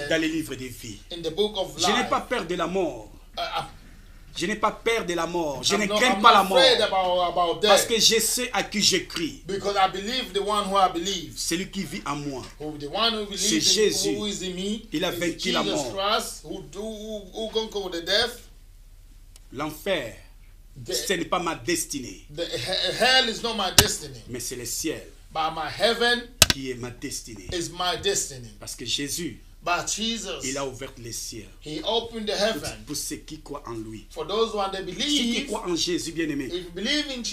dans le livre de vie. Je n'ai pas peur de la mort. Je n'ai pas peur de la mort. Je ne crains pas la mort. Parce que je sais à qui j'écris. Celui qui vit en moi. C'est Jésus. Il a vaincu la mort. L'enfer, ce n'est pas ma destinée. Hell is not my destiny. Mais c'est le ciel qui est ma destinée. Parce que Jésus, il a ouvert les ciels. Pour ceux qui croient en lui. Ceux qui croient en Jésus, bien-aimé.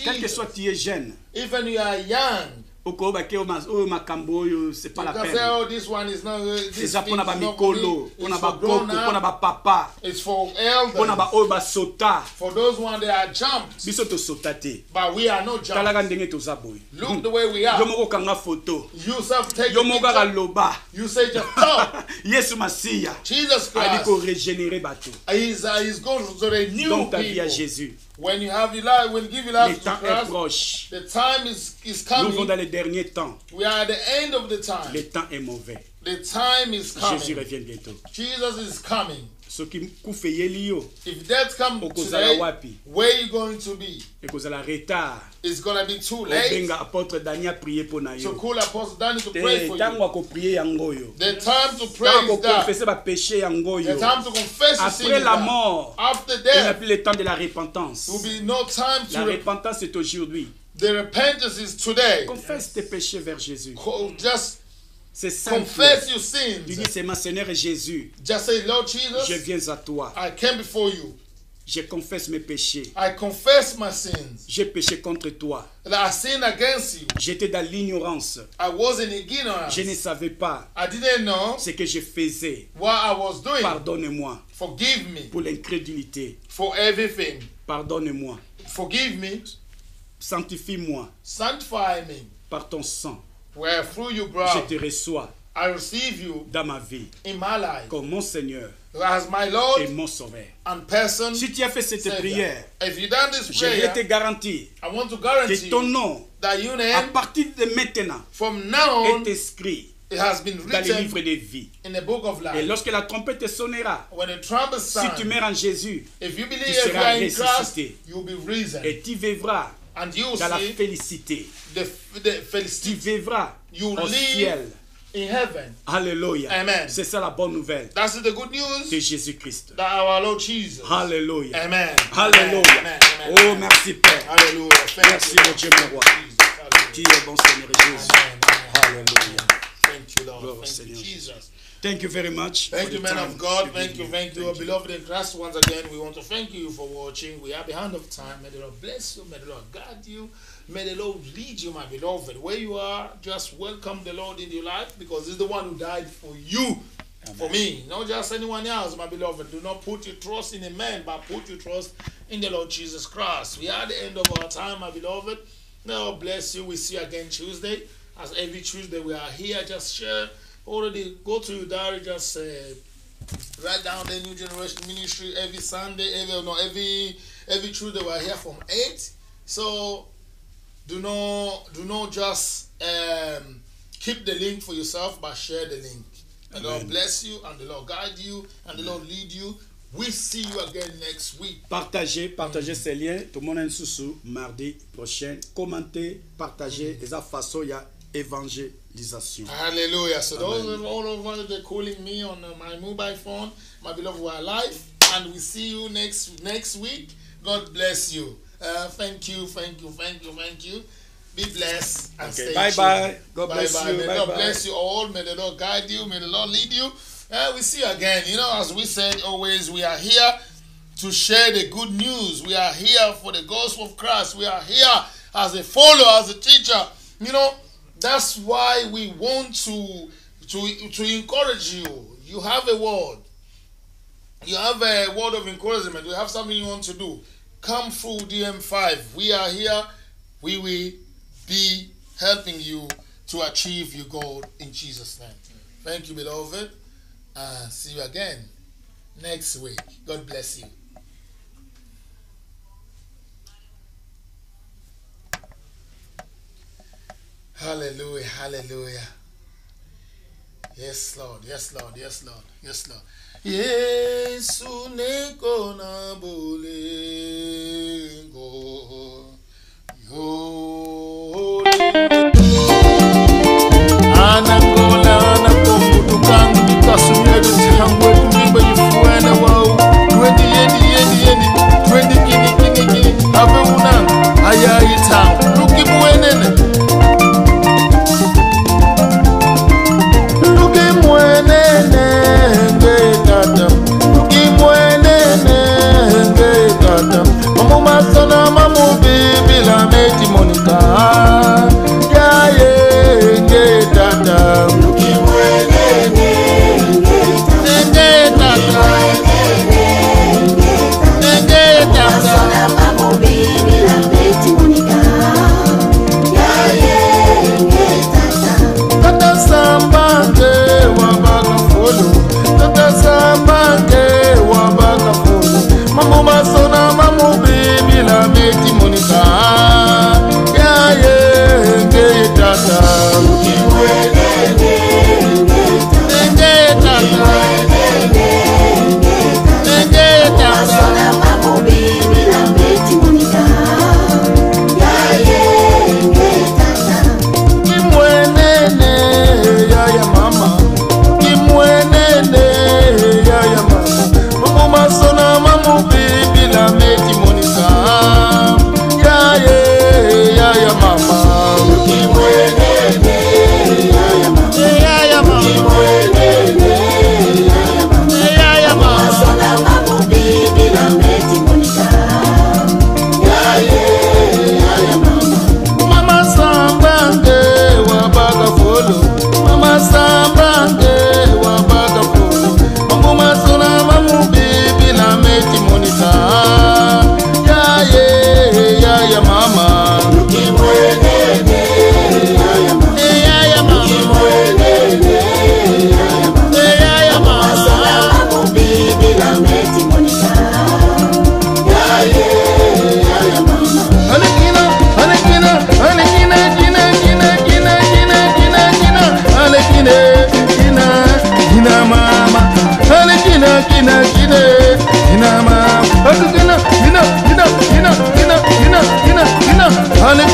Quel que soit tu es jeune. C'est pas la peine. C'est ça pour nous mikolo, pour nous boko, pour nous papa. It's for pour nous sota. For those one they are jumped. Biso to sotate. But we are not jumped. Talaga ndenge to zaboy. Look the way we are. Yo moko kanga photo. You self take yo moko loba. You say just talk. Yesu Masiya. Jesus Christ. Ali ko régénérer bateau. He's going to renew donc ta vie à people. Jésus. When you have your life, when you give your life to Christ, proche. The time is coming. Nous sommes dans les derniers temps. We are at the end of the time. Le temps est mauvais. The time is coming. Jésus revient bientôt. Jesus is coming. Ce qui kufe yelio. If death comes today, where are you going to be? It's going to be too late. Apôtre Daniel prier pour na yo. So call Apostle Daniel to pray for you. The time to pray is that. The time to confess your sin is that. After death, il n'y a plus le temps de la repentance. There will be no time to la repentance est aujourd'hui. The repentance is today. Confesse tes péchés vers Jésus. Just c'est simple. Confess your sins. Tu dis c'est mon Seigneur Jésus. Just say, Lord Jesus, je viens à toi. I came before you. Je confesse mes péchés. I confess my sins. J'ai péché contre toi. That I sinned against you. J'étais dans l'ignorance. I was in ignorance. Je ne savais pas I didn't know ce que je faisais. what I was doing. Pardonne-moi Forgive me pour l'incrédulité. for everything. Pardonne-moi. Forgive me. Sanctifie-moi Sanctify me. par ton sang. Where through your Je blood te reçois I receive you dans ma vie in my life comme mon Seigneur as my Lord et mon Sauveur. and person. Si tu as fait cette Savior. prière, If you done this je vais prayer, te garantir I want to que guarantee ton nom, that your à name partir de maintenant, from now on est inscrit it has been dans les livres written de vie. in the book of Et life. lorsque la trompette sonnera, When the trumpet si sounds, tu meurs en Jésus, if you believe tu if you seras are in Christ, ressuscité. you'll be risen. Et tu vivras And you'll dans la see félicité. the Tu felicity vivras You au live ciel. in heaven. Alléluia. Amen. C'est ça la bonne nouvelle That's the good news de Jésus-Christ. that our Lord Jesus. Alléluia. Amen. Alléluia. Amen. Amen. Oh, merci Père. Hallelujah. Thank Merci you, mon Dieu, mon roi. Jesus. Hallelujah. Qui est bon Seigneur Jésus. Amen. Alléluia. Thank you, Lord. Glory Thank you, Seigneur. Jesus. Thank you very much. Thank for you, the man time of God. you've Thank given you, me. thank you, beloved in Christ. Once again, we want to thank you for watching. We are behind of time. May the Lord bless you. May the Lord guide you. May the Lord lead you, my beloved. Where you are, just welcome the Lord in your life because He's the one who died for you. Amen. For me, not just anyone else, my beloved. Do not put your trust in a man, but put your trust in the Lord Jesus Christ. We are at the end of our time, my beloved. Now, bless you. We see you again Tuesday. As every Tuesday we are here, just share. Already go to your diary, just write down the New Generation Ministry every Sunday, every Tuesday we are here from 8. So do not just keep the link for yourself, but share the link. And the Lord bless you, and the Lord guide you, and the Lord lead you. We see you again next week. Partagez ces liens. Tout le monde est sous mardi prochain. Commentez, partagez. Et ça façon, il y a évangélisation. Hallelujah. So Amen. those all of you that are calling me on my mobile phone, my beloved, we are live, and we see you next week. God bless you. Thank you. Be blessed and stay Bye tuned. bye. God bless Bye. you. May Bye God bye. bless you all. May the Lord guide you. May the Lord lead you. We see you again. You know, as we said always, we are here to share the good news. We are here for the gospel of Christ. We are here as a follower, as a teacher. You know, that's why we want to encourage you. You have a word. You have a word of encouragement. You have something you want to do. Come through DM5. We are here. We will be helping you to achieve your goal in Jesus' name. Thank you, beloved. See you again next week. God bless you. Hallelujah, hallelujah. Yes, Lord, yes, Lord, yes, Lord, yes, Lord. Yesu neko na bolingo yo anangola anapomutukangu bikasumyedo tihangwe tumimba yifuene wau twendi yendi twendi kini abe unangu ayayi tangu lukimuenene ngekata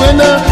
Monica,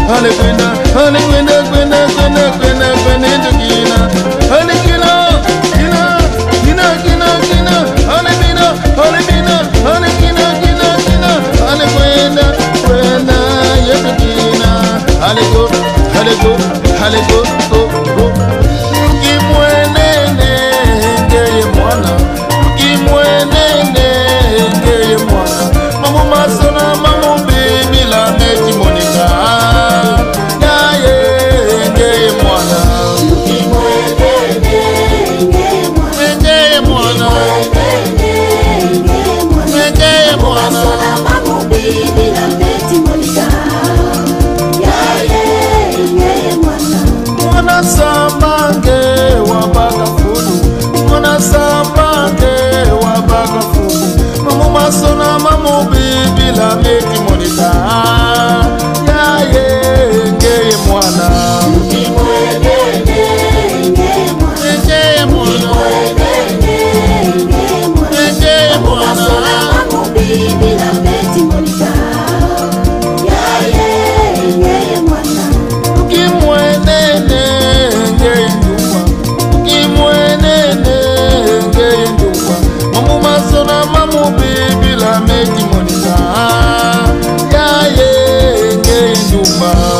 yeah, yeah, yeah,